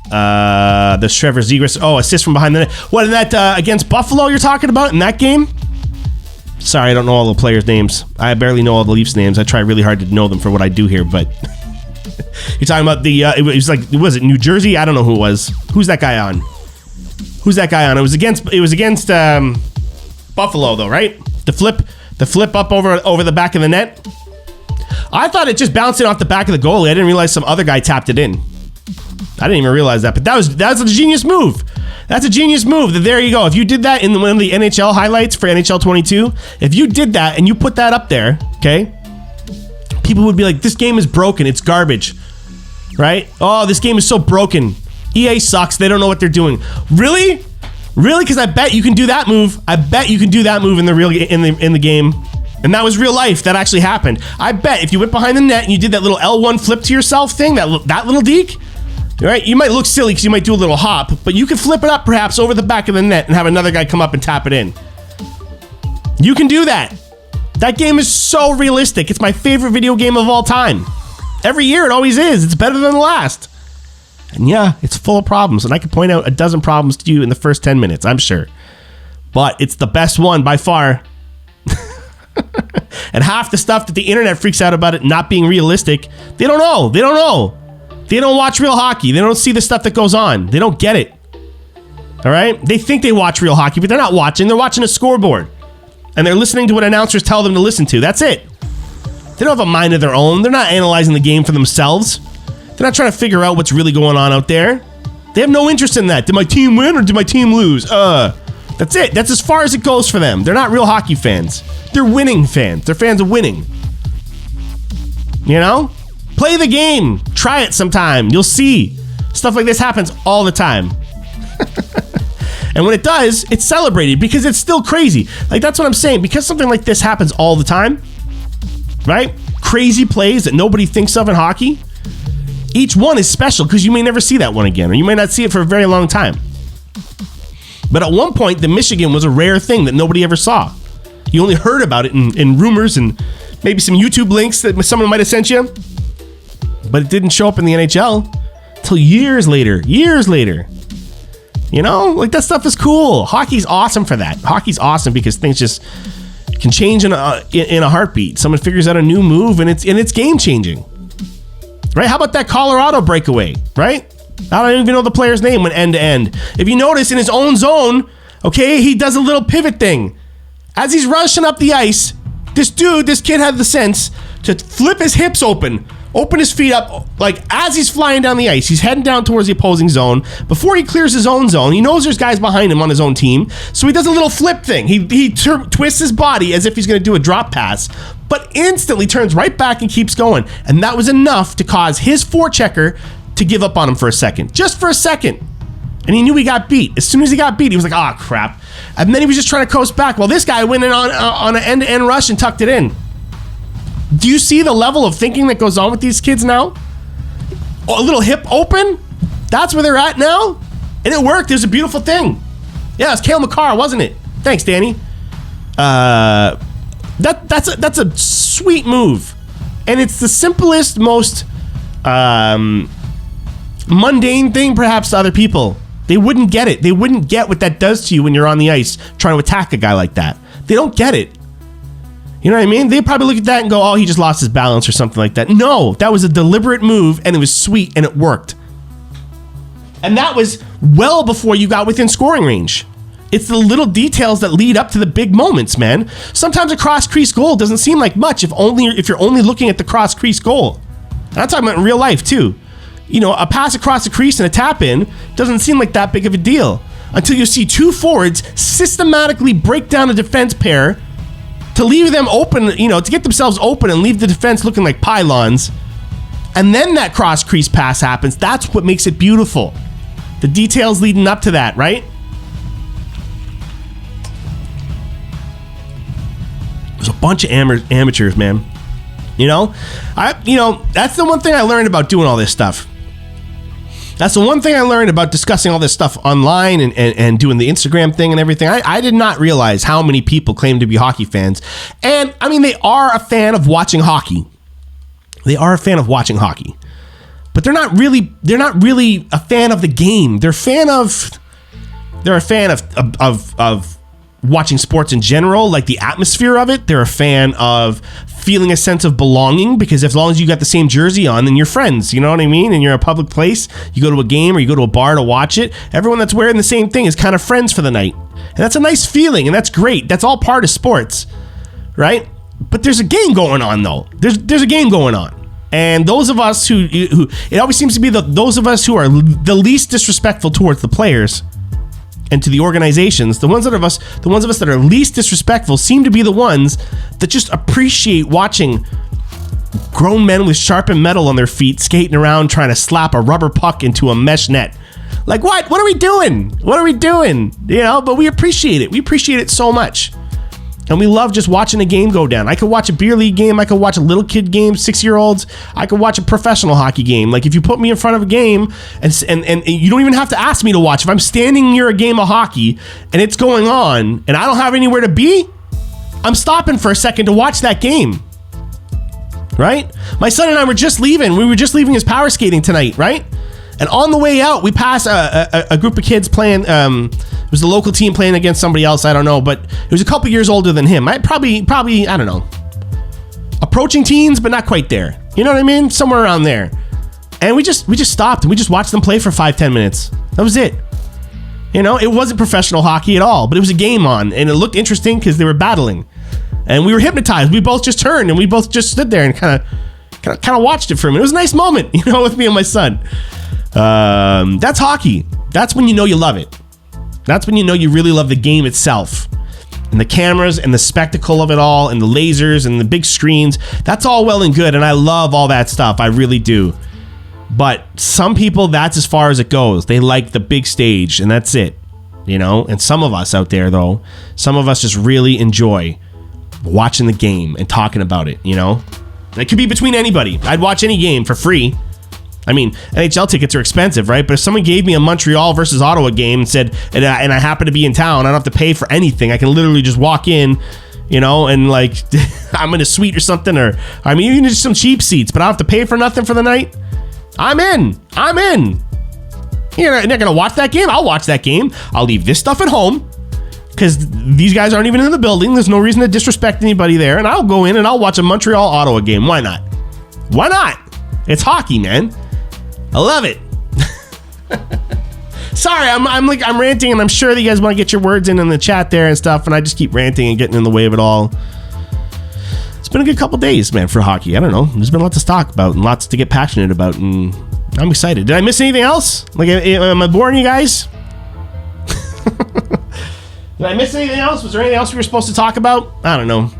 The Trevor Zegras. Oh, assist from behind the net. What, in that against Buffalo you're talking about in that game? Sorry, I don't know all the players' names. I barely know all the Leafs names. I try really hard to know them for what I do here, but you're talking about the it was like, was it New Jersey? I don't know who it was. Who's that guy on? It was against Buffalo though, right? The flip up over the back of the net. I thought it just bounced in off the back of the goalie. I didn't realize some other guy tapped it in. I didn't even realize that, but that's a genius move. That's a genius move. There you go. If you did that in one of the NHL highlights for NHL 22, if you did that and you put that up there, okay, people would be like, this game is broken. It's garbage, right? Oh, this game is so broken. EA sucks. They don't know what they're doing. Really? Because I bet you can do that move. I bet you can do that move in the game. And that was real life. That actually happened. I bet if you went behind the net and you did that little L1 flip to yourself thing, that little Deke, right? You might look silly because you might do a little hop, but you can flip it up perhaps over the back of the net and have another guy come up and tap it in. You can do that. That game is so realistic. It's my favorite video game of all time. Every year it always is. It's better than the last. And yeah, it's full of problems. And I could point out a dozen problems to you in the first 10 minutes, I'm sure. But it's the best one by far. And half the stuff that the internet freaks out about it not being realistic, they don't know. They don't watch real hockey. They don't see the stuff that goes on. They don't get it. All right? They think they watch real hockey, but they're not watching. They're watching a scoreboard. And they're listening to what announcers tell them to listen to. That's it. They don't have a mind of their own. They're not analyzing the game for themselves. They're not trying to figure out what's really going on out there. They have no interest in that. Did my team win or did my team lose? That's it. That's as far as it goes for them. They're not real hockey fans. They're winning fans. They're fans of winning. You know? Play the game. Try it sometime. You'll see. Stuff like this happens all the time. And when it does, it's celebrated because it's still crazy. Like, that's what I'm saying. Because something like this happens all the time, right? Crazy plays that nobody thinks of in hockey. Each one is special because you may never see that one again, or you may not see it for a very long time. But at one point, the Michigan was a rare thing that nobody ever saw. You only heard about it in rumors and maybe some YouTube links that someone might have sent you. But it didn't show up in the NHL until years later. You know, like, that stuff is cool. Hockey's awesome for that. Hockey's awesome because things just can change in a heartbeat. Someone figures out a new move and it's game changing. Right? How about that Colorado breakaway? Right? I don't even know the player's name went end to end. If you notice, in his own zone, okay, he does a little pivot thing. As he's rushing up the ice, this kid had the sense to flip his hips open his feet up, like, as he's flying down the ice. He's heading down towards the opposing zone. Before he clears his own zone, he knows there's guys behind him on his own team, so he does a little flip thing. He twists his body as if he's going to do a drop pass, but instantly turns right back and keeps going. And that was enough to cause his forechecker to give up on him for a second. Just for a second. And he knew he got beat. As soon as he got beat, he was like, oh, crap. And then he was just trying to coast back. Well, this guy went in on an end-to-end rush and tucked it in. Do you see the level of thinking that goes on with these kids now? Oh, a little hip open? That's where they're at now? And it worked. It was a beautiful thing. Yeah, it's Cale Makar, wasn't it? Thanks, Danny. That's a sweet move. And it's the simplest, most mundane thing perhaps to other people. They wouldn't get it. They wouldn't get what that does to you when you're on the ice trying to attack a guy like that. They don't get it. You know what I mean? They probably look at that and go, oh, he just lost his balance or something like that. No, that was a deliberate move and it was sweet and it worked. And that was well before you got within scoring range. It's the little details that lead up to the big moments, man. Sometimes a cross-crease goal doesn't seem like much if you're only looking at the cross-crease goal. And I'm talking about in real life too. You know, a pass across the crease and a tap in doesn't seem like that big of a deal until you see two forwards systematically break down a defense pair to leave them open, you know, to get themselves open and leave the defense looking like pylons. And then that cross crease pass happens. That's what makes it beautiful. The details leading up to that, right? There's a bunch of amateurs, man. You know, that's the one thing I learned about doing all this stuff. That's the one thing I learned about discussing all this stuff online and doing the Instagram thing and everything. I did not realize how many people claim to be hockey fans. And, I mean, they are a fan of watching hockey. but they're not really a fan of the game. They're a fan of watching sports in general, like the atmosphere of it. They're a fan of feeling a sense of belonging, because as long as you got the same jersey on, then you're friends, you know what I mean? And you're in a public place, you go to a game or you go to a bar to watch it, everyone that's wearing the same thing is kind of friends for the night. And that's a nice feeling, and that's great. That's all part of sports, right? But there's a game going on, though. There's a game going on. And those of us who it always seems to be those of us who are the least disrespectful towards the players and to the organizations, the ones of us that are least disrespectful seem to be the ones that just appreciate watching grown men with sharpened metal on their feet skating around trying to slap a rubber puck into a mesh net. Like, what are we doing? What are we doing? You know, but we appreciate it. We appreciate it so much. And we love just watching a game go down. I could watch a beer league game. I could watch a little kid game, 6-year-olds. I could watch a professional hockey game. Like, if you put me in front of a game and you don't even have to ask me to watch. If I'm standing near a game of hockey and it's going on and I don't have anywhere to be, I'm stopping for a second to watch that game. Right? My son and I were just leaving. We were just leaving his power skating tonight, right? And on the way out, we passed a group of kids playing. It was the local team playing against somebody else. I don't know, but it was a couple years older than him. I probably I don't know, approaching teens, but not quite there. You know what I mean? Somewhere around there. And we just stopped and we just watched them play for 5-10 minutes. That was it. You know, it wasn't professional hockey at all, but it was a game on, and it looked interesting because they were battling, and we were hypnotized. We both just turned and we both just stood there and kind of watched it for a minute. It was a nice moment, you know, with me and my son. That's hockey. That's when you know you love it. That's when you know you really love the game itself, and the cameras and the spectacle of it all, and the lasers and the big screens. That's all well and good, and I love all that stuff. I really do. But some people, that's as far as it goes. They like the big stage, and that's it, you know. And some of us out there, though, some of us just really enjoy watching the game and talking about it, you know. And it could be between anybody. I'd watch any game for free. I mean, NHL tickets are expensive, right? But if someone gave me a Montreal versus Ottawa game and said, and I happen to be in town, I don't have to pay for anything. I can literally just walk in, you know, and like I'm in a suite or something, or I mean, even just some cheap seats, but I don't have to pay for nothing for the night. I'm in. You're not gonna watch that game? I'll watch that game. I'll leave this stuff at home because these guys aren't even in the building. There's no reason to disrespect anybody there, and I'll go in and I'll watch a Montreal Ottawa game. Why not? Why not? It's hockey, man. I love it. Sorry, I'm ranting, and I'm sure that you guys want to get your words in the chat there and stuff, and I just keep ranting and getting in the way of it all. It's been a good couple days, man, for hockey. I don't know. There's been lots to talk about and lots to get passionate about, and I'm excited. Did I miss anything else? Like, am I boring you guys? Did I miss anything else? Was there anything else we were supposed to talk about? I don't know.